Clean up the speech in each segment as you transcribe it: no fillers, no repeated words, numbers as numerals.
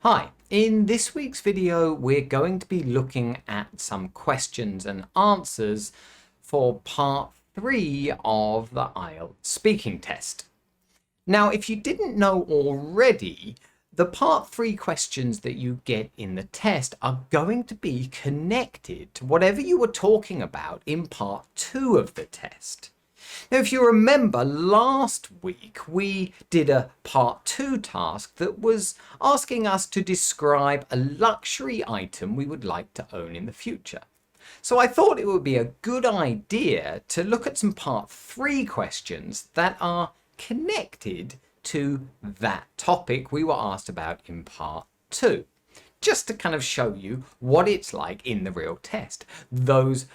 Hi, in this week's video we're going to be looking at some questions and answers for part 3 of the IELTS speaking test. Now, if you didn't know already, the part 3 questions that you get in the test are going to be connected to whatever you were talking about in part 2 of the test. Now, if you remember, last week we did a part 2 task that was asking us to describe a luxury item we would like to own in the future. So I thought it would be a good idea to look at some part 3 questions that are connected to that topic we were asked about in part 2, just to kind of show you what it's like in the real test. Those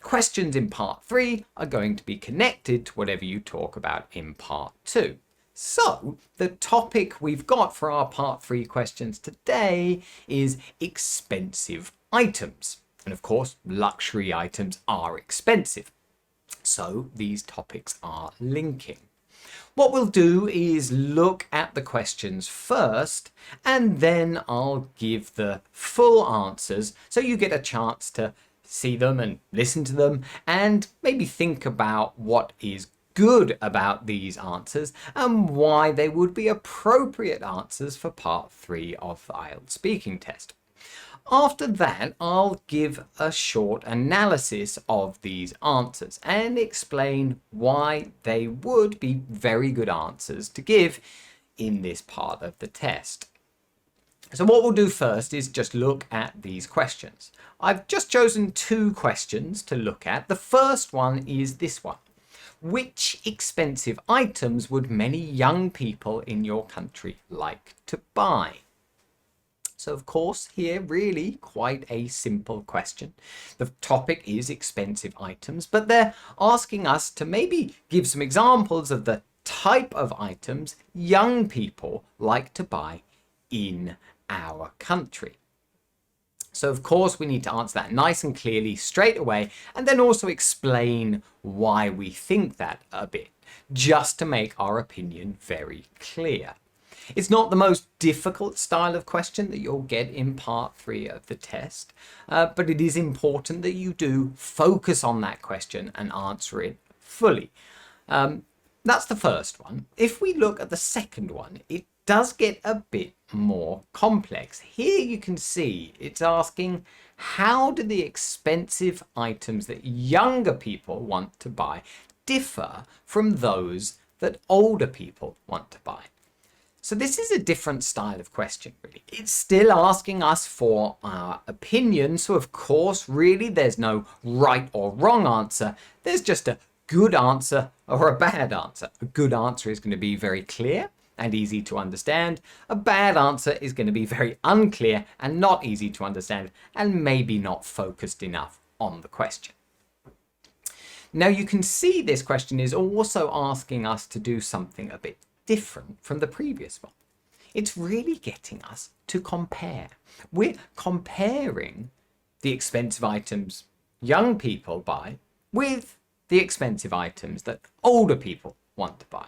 questions in part 3 are going to be connected to whatever you talk about in part 2. So the topic we've got for our part 3 questions today is expensive items. And of course, luxury items are expensive. So these topics are linking. What we'll do is look at the questions first, and then I'll give the full answers so you get a chance to see them and listen to them and maybe think about what is good about these answers and why they would be appropriate answers for part 3 of the IELTS speaking test. After that, I'll give a short analysis of these answers and explain why they would be very good answers to give in this part of the test. So what we'll do first is just look at these questions. I've just chosen 2 questions to look at. The first one is this one. Which expensive items would many young people in your country like to buy? So of course, here really quite a simple question. The topic is expensive items, but they're asking us to maybe give some examples of the type of items young people like to buy in our country. So of course we need to answer that nice and clearly straight away, and then also explain why we think that a bit, just to make our opinion very clear. It's not the most difficult style of question that you'll get in part 3 of the test, but it is important that you do focus on that question and answer it fully. That's the first one. If we look at the second one, it does get a bit more complex. Here you can see it's asking, how do the expensive items that younger people want to buy differ from those that older people want to buy? So this is a different style of question, really. It's still asking us for our opinion. So of course, really, there's no right or wrong answer. There's just a good answer or a bad answer. A good answer is going to be very clear and easy to understand. A bad answer is going to be very unclear and not easy to understand, and maybe not focused enough on the question. Now you can see this question is also asking us to do something a bit different from the previous one. It's really getting us to compare. We're comparing the expensive items young people buy with the expensive items that older people want to buy.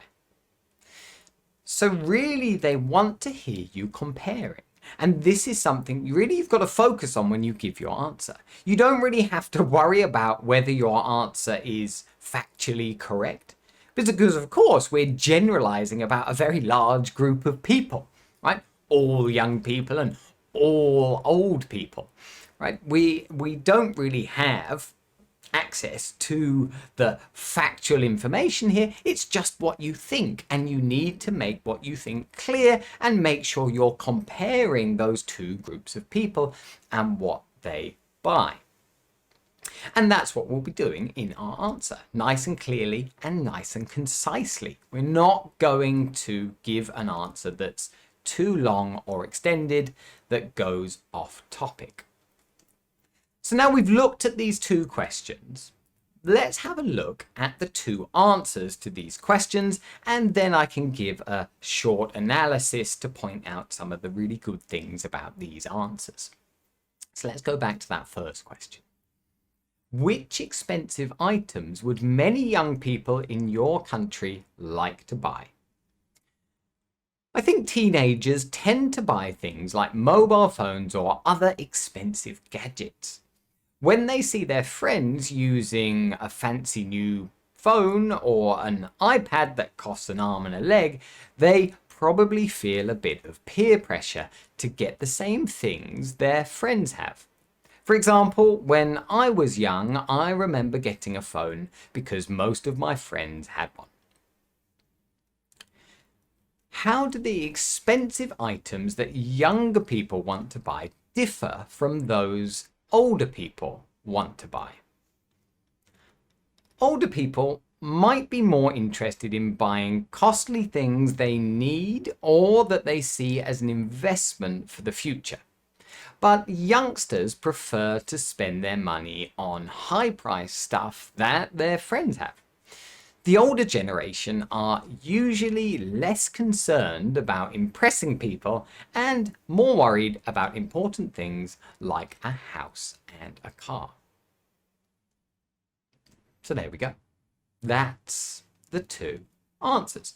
So really they want to hear you comparing. And this is something you've got to focus on when you give your answer. You don't really have to worry about whether your answer is factually correct, because of course we're generalizing about a very large group of people, right? All young people and all old people, right? We don't really have access to the factual information here. It's just what you think, and you need to make what you think clear and make sure you're comparing those 2 groups of people and what they buy. And that's what we'll be doing in our answer, nice and clearly and nice and concisely. We're not going to give an answer that's too long or extended that goes off topic. So now we've looked at these 2 questions, let's have a look at the 2 answers to these questions, and then I can give a short analysis to point out some of the really good things about these answers. So let's go back to that first question. Which expensive items would many young people in your country like to buy? I think teenagers tend to buy things like mobile phones or other expensive gadgets. When they see their friends using a fancy new phone or an iPad that costs an arm and a leg, they probably feel a bit of peer pressure to get the same things their friends have. For example, when I was young, I remember getting a phone because most of my friends had one. How do the expensive items that younger people want to buy differ from those older people want to buy? Older people might be more interested in buying costly things they need or that they see as an investment for the future. But youngsters prefer to spend their money on high-priced stuff that their friends have. The older generation are usually less concerned about impressing people and more worried about important things like a house and a car. So there we go. That's the two answers.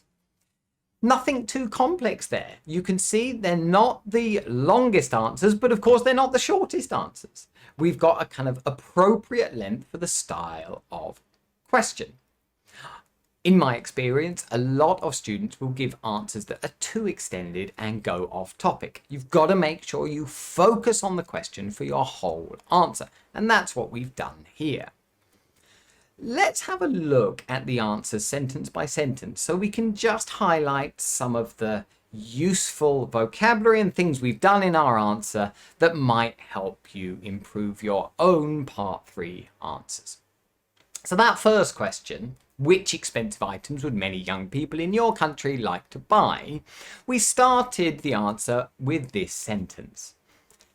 Nothing too complex there. You can see they're not the longest answers, but of course they're not the shortest answers. We've got a kind of appropriate length for the style of question. In my experience, a lot of students will give answers that are too extended and go off topic. You've got to make sure you focus on the question for your whole answer, and that's what we've done here. Let's have a look at the answers sentence by sentence so we can just highlight some of the useful vocabulary and things we've done in our answer that might help you improve your own part 3 answers. So that first question, which expensive items would many young people in your country like to buy? We started the answer with this sentence.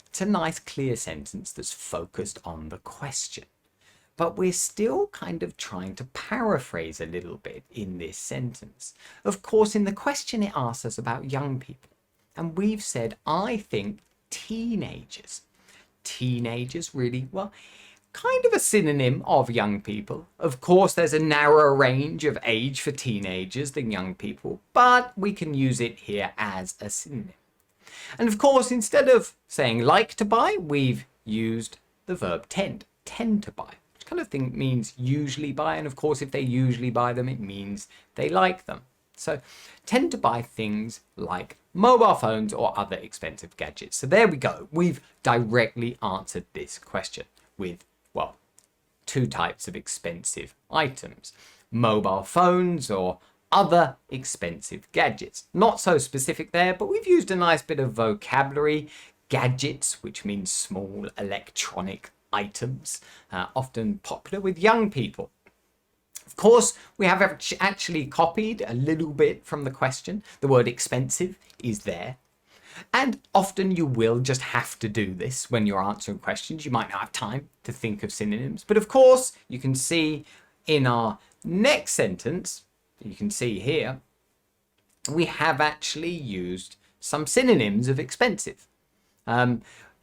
It's a nice clear sentence that's focused on the question. But we're still kind of trying to paraphrase a little bit in this sentence. Of course, in the question it asks us about young people. And we've said, I think teenagers. Teenagers really, well, kind of a synonym of young people. Of course, there's a narrower range of age for teenagers than young people, but we can use it here as a synonym. And of course, instead of saying like to buy, we've used the verb tend to buy. Kind of thing means usually buy, and of course if they usually buy them it means they like them. So tend to buy things like mobile phones or other expensive gadgets. So there we go, we've directly answered this question with, well, 2 types of expensive items: mobile phones or other expensive gadgets. Not so specific there, but we've used a nice bit of vocabulary. Gadgets, which means small electronic items, often popular with young people. Of course, we have actually copied a little bit from the question. The word expensive is there. And often you will just have to do this when you're answering questions. You might not have time to think of synonyms. But of course, you can see in our next sentence, you can see here, we have actually used some synonyms of expensive.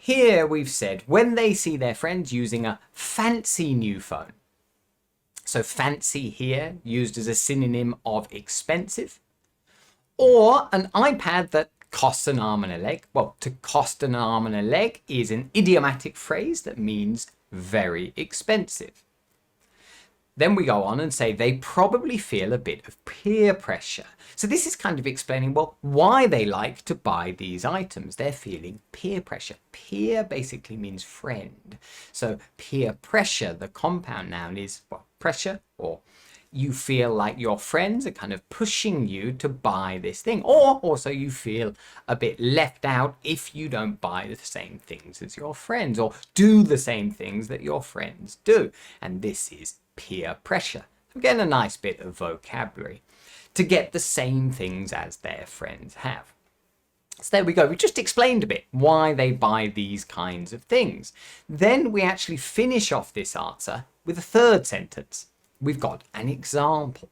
Here we've said, when they see their friends using a fancy new phone. So fancy here used as a synonym of expensive. Or an iPad that costs an arm and a leg. Well, to cost an arm and a leg is an idiomatic phrase that means very expensive. Then we go on and say they probably feel a bit of peer pressure. So this is kind of explaining, well, why they like to buy these items. They're feeling peer pressure. Peer basically means friend. So peer pressure, the compound noun is, well, pressure, or you feel like your friends are kind of pushing you to buy this thing. Or also you feel a bit left out if you don't buy the same things as your friends or do the same things that your friends do. And this is peer pressure. Again, a nice bit of vocabulary to get the same things as their friends have. So there we go. We just explained a bit why they buy these kinds of things. Then we actually finish off this answer with a third sentence. We've got an example.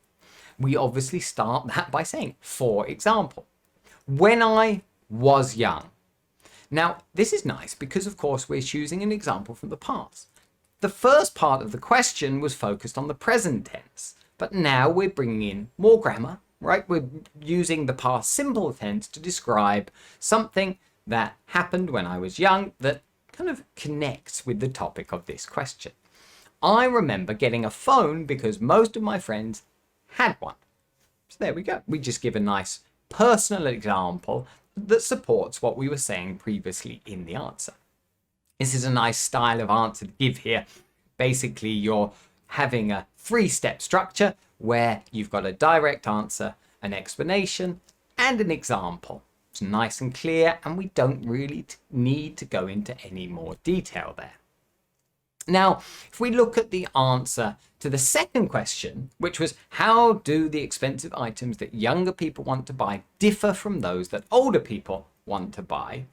We obviously start that by saying, for example, when I was young. Now, this is nice because, of course, we're choosing an example from the past. The first part of the question was focused on the present tense, but now we're bringing in more grammar, right? We're using the past simple tense to describe something that happened when I was young that kind of connects with the topic of this question. I remember getting a phone because most of my friends had one. So there we go. We just give a nice personal example that supports what we were saying previously in the answer. This is a nice style of answer to give here. Basically, you're having a 3-step structure where you've got a direct answer, an explanation, and an example. It's nice and clear, and we don't really need to go into any more detail there. Now, if we look at the answer to the second question, which was how do the expensive items that younger people want to buy differ from those that older people want to buy,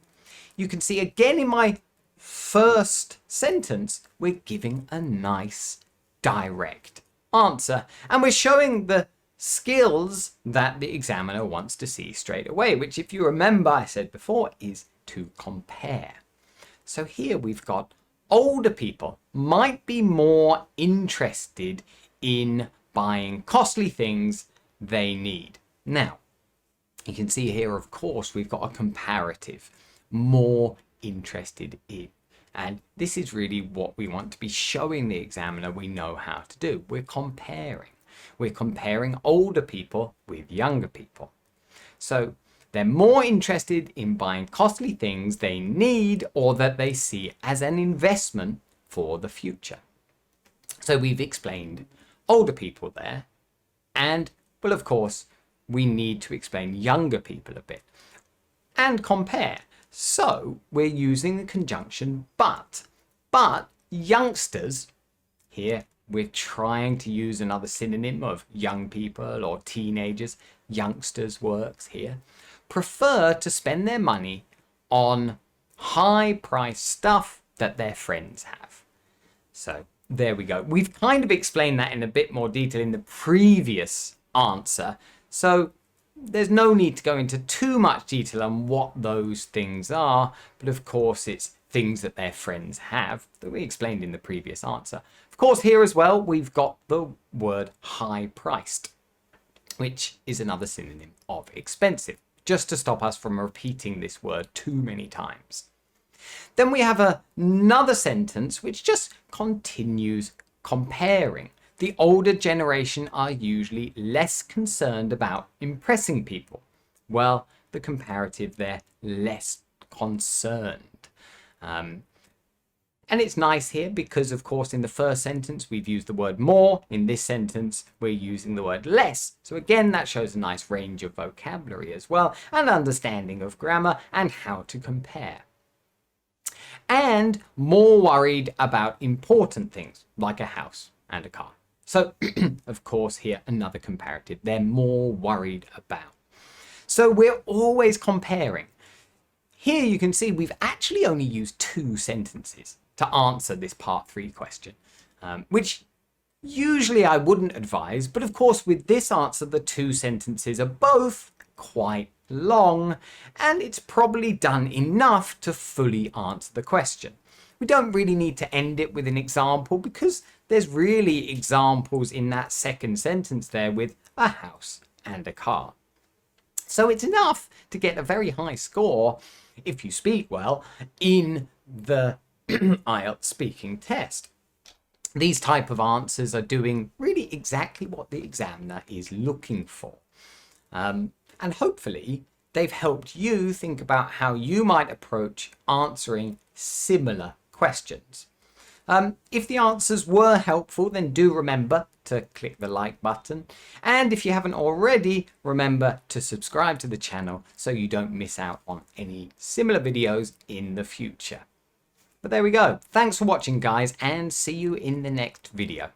you can see again in my first sentence, we're giving a nice direct answer, and we're showing the skills that the examiner wants to see straight away, which, if you remember, I said before, is to compare. So here we've got older people might be more interested in buying costly things they need. Now, you can see here, of course, we've got a comparative, more interested in. And this is really what we want to be showing the examiner we know how to do. We're comparing. We're comparing older people with younger people. So they're more interested in buying costly things they need or that they see as an investment for the future. So we've explained older people there. And, well, of course, we need to explain younger people a bit and compare. So we're using the conjunction but. But youngsters, here we're trying to use another synonym of young people or teenagers. Youngsters works here. Prefer to spend their money on high-priced stuff that their friends have. So there we go. We've kind of explained that in a bit more detail in the previous answer. So there's no need to go into too much detail on what those things are. But of course, it's things that their friends have that we explained in the previous answer. Of course, here as well, we've got the word high-priced, which is another synonym of expensive, just to stop us from repeating this word too many times. Then we have another sentence which just continues comparing. The older generation are usually less concerned about impressing people. Well, the comparative there, less concerned. And it's nice here because, of course, in the first sentence, we've used the word more. In this sentence, we're using the word less. So again, that shows a nice range of vocabulary as well, and understanding of grammar and how to compare. And more worried about important things like a house and a car. So, of course, here, another comparative. They're more worried about. So we're always comparing. Here you can see we've actually only used 2 sentences to answer this part 3 question, which usually I wouldn't advise. But of course, with this answer, the 2 sentences are both quite long, and it's probably done enough to fully answer the question. We don't really need to end it with an example because there's really examples in that second sentence there with a house and a car. So it's enough to get a very high score, if you speak well, in the IELTS speaking test. These type of answers are doing really exactly what the examiner is looking for. And hopefully they've helped you think about how you might approach answering similar questions. If the answers were helpful, then do remember to click the like button. And if you haven't already, remember to subscribe to the channel so you don't miss out on any similar videos in the future. But there we go. Thanks for watching, guys, and see you in the next video.